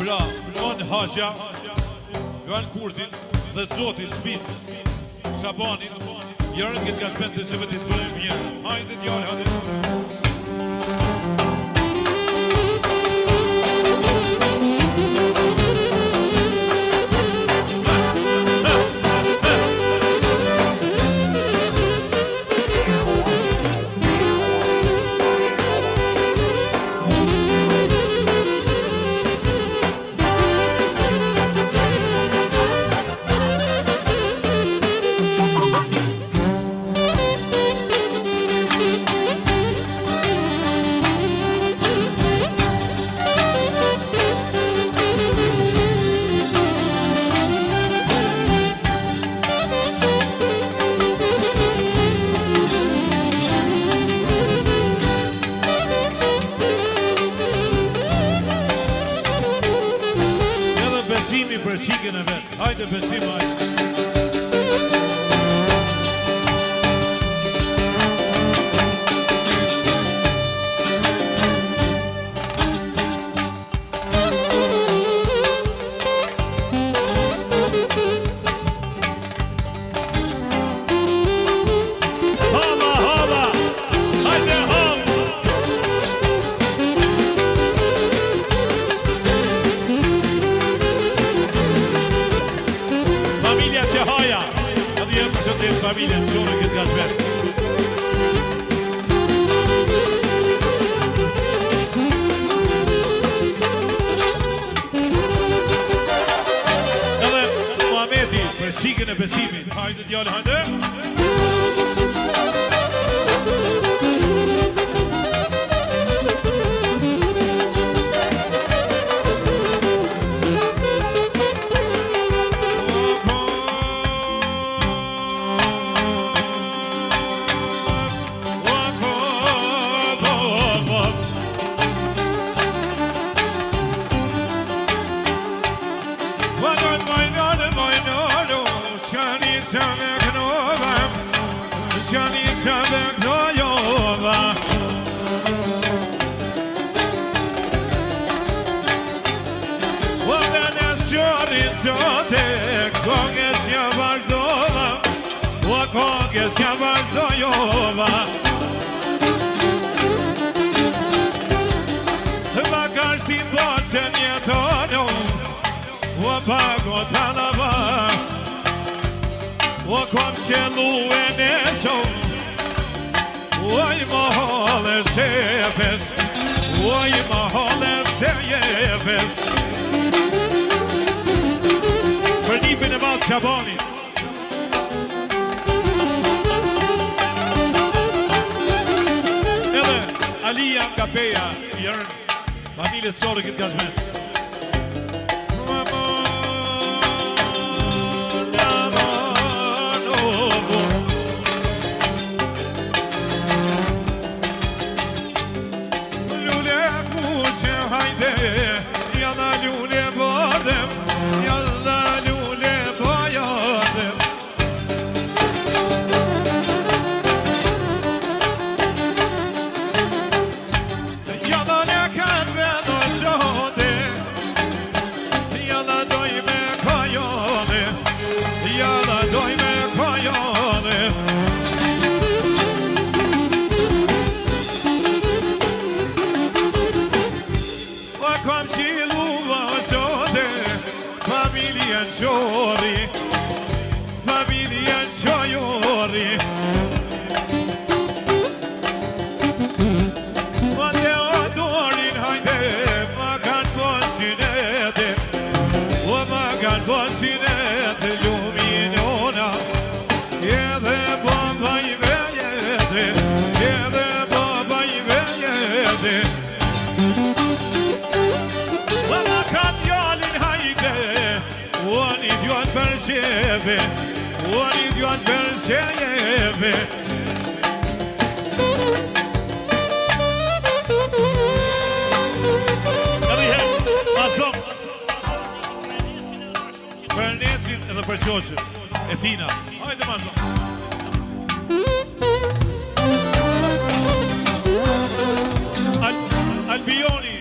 Pra, on Haxha, Johan Kurtin dhe Zoti Shpis Shabanin, jarën këtë ka shpend të që vetë isbërëm njërë. Hajde djallë, hajde. Besimi për qikën e vetë. Hajde besim, hajde. Familjen, qore këtë ka shvet. Edhe Muhameti për qikën e besimit. Hajde djallë, hajde. Kongës ja vazhdojova Bakashtin bosën jetonu O pago talava O kom qëllu e nesëm Oj mahole se jefes Oj mahole se jefes Për nipin e madhë Shabanit Alija nga Peja, jërën familjes qore këtë ka shmet. Lule kuqe hajde, jalla lule bodem, jalla lule bojadem. Familjen qojori Ma te adorin hajde Ma kanë posinete O ma kanë posinete Luminona Edhe baba i vejete Edhe baba i vejete O ma kanë djallin hajde O një djallin për sheve O një djallin për sheve Për nesin edhe për qoqën E tina Hajde ma zonë Albioni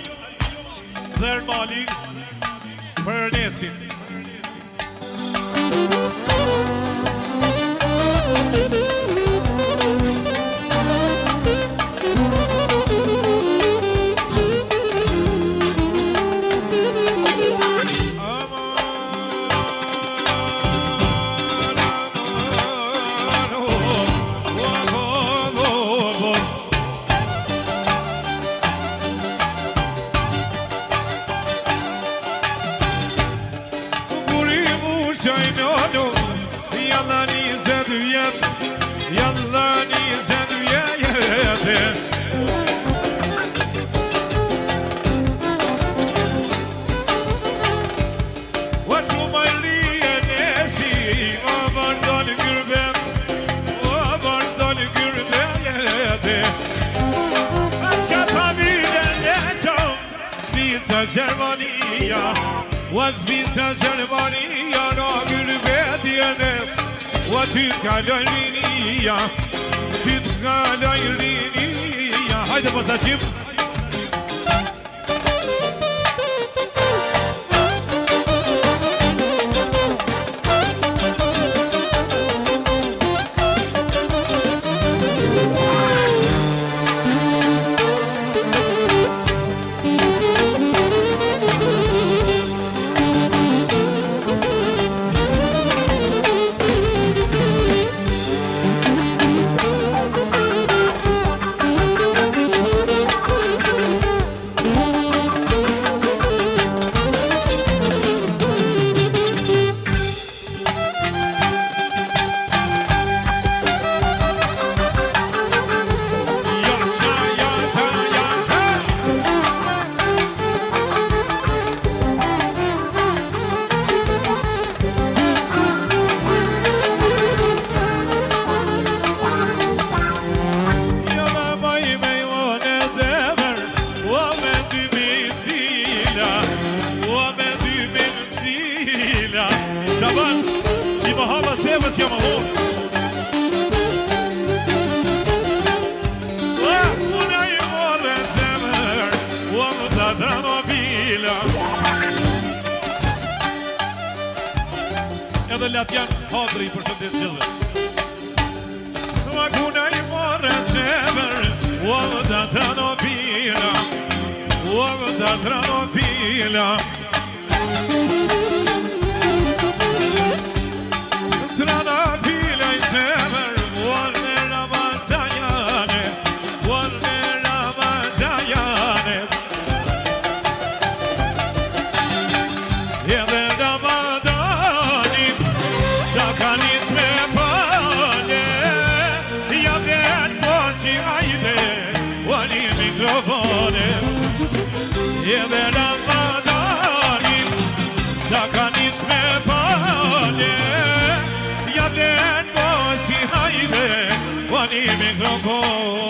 Dhe Ermali për Ernesin. Germania was visa Germania no gürbediyenes wa Türkiye linia Türkiye linia haydi basacım Edhe Latjan Hadri për shëndet gjithë. Ma kuna I morë zemër Uavë të tranopila Tranopila I zemër Uavë në Ramazajane Uavë në Ramazajane Edhe Ramadani Shakanis me pale Ja vjen moci ajde Uani mikrofone Edhe Ramadani Shakanis me pale Ja vjen moci ajde Uani mikrofone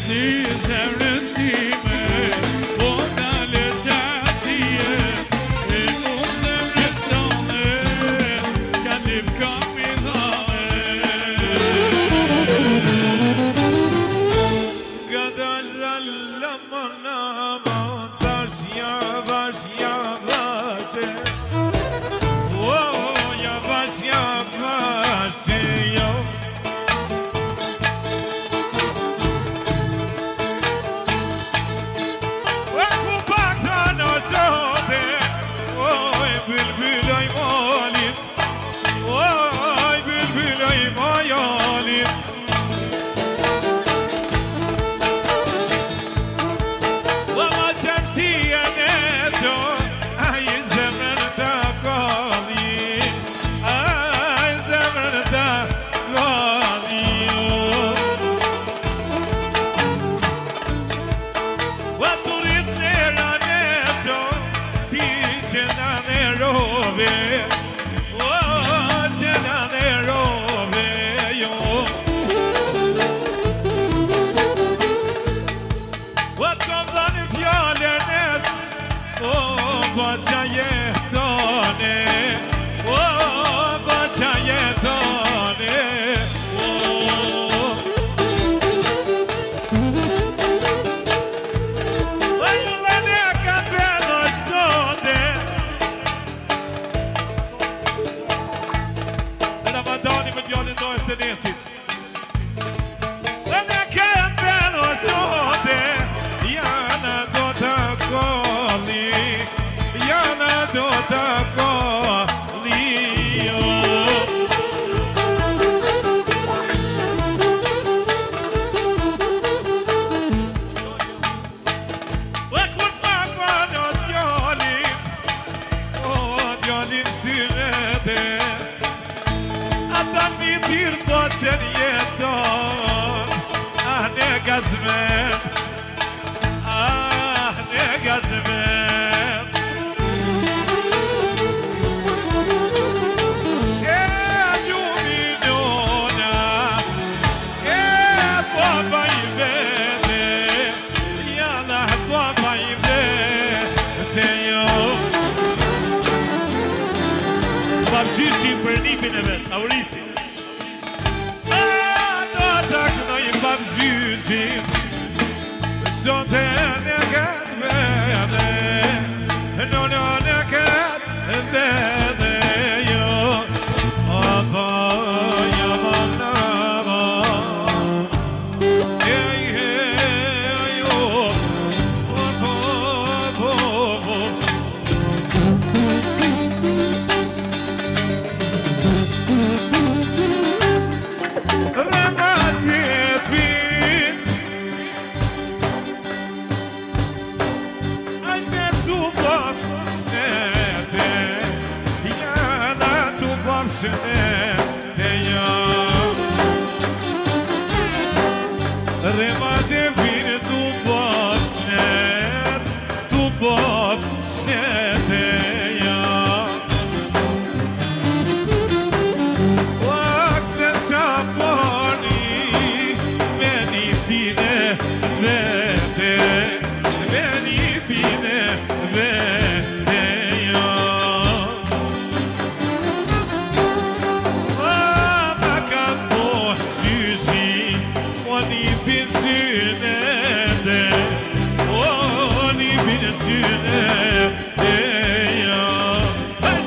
Një zemrës time, po dalë qatije, e mu zemrës tone, s'ka lip kapitale. Gëdal dalla manama, tarsja, varsja, varte, oh, ja varsja, varte, jo. Bülbül ay malim, oy bülbül ay mayalim. Vama şemsiye neso, ay zemrda kalayım, ay zemrda kalayım. Ve turit nera neso, dicena Robe, oh, c'era de robe, yo. What of the fjallernäs, oh, vad jag getane, oh, vad jag getane, oh. Vad jag läkar med och så det. Ramadani med Björn idag är senesit. Den är kämpen och så det. Gärna då takali. Gärna då takali. Och kort mamman och Djalin. Och Djalin synede. Atan mi dirto sen jeton, ah ne gazmen, ah ne gazmen. Luminona, baba i vede, jalla baba i vede, jo. Babgjyshi për nipin e vet, Aurisi. Do ta kënoj babgjyshim, sonte në këtë vede, në këtë vede, jo. Aba, jaba, nama, jo. Aba, Remate vine tu pot snete ja. Vaksen shaponi me një fine vete, me një fine vete ja. Ma ka po shyshi, mo një fin synete, oh një fin synete ja.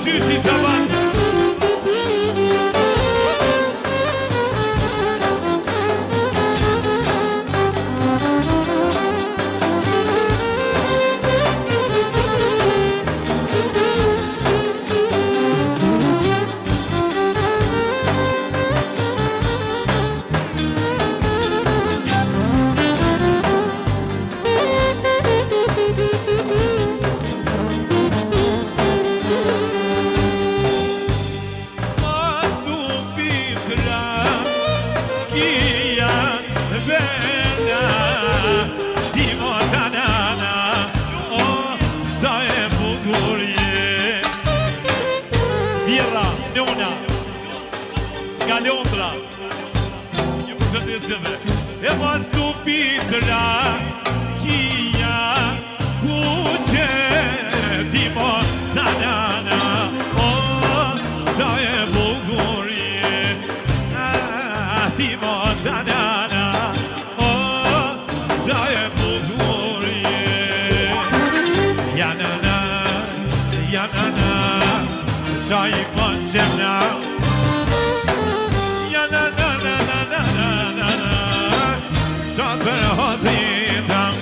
Shyshi shaban. Nga Londra. Ju përshëndetjeve. e pas të pitra kia kuqe ti mo tanana o sa e bukurie ti mo tanana o sa e bukurie yanana yanana sa I pasena Şatır hatidam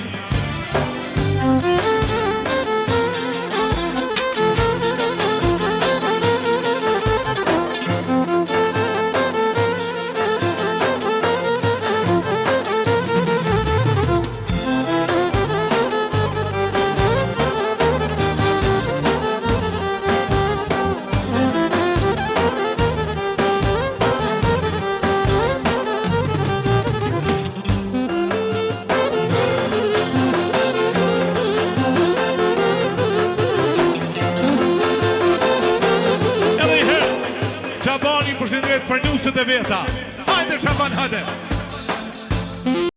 Shabani përshëndet për nusët e veta. Hajde Shaban, hajde.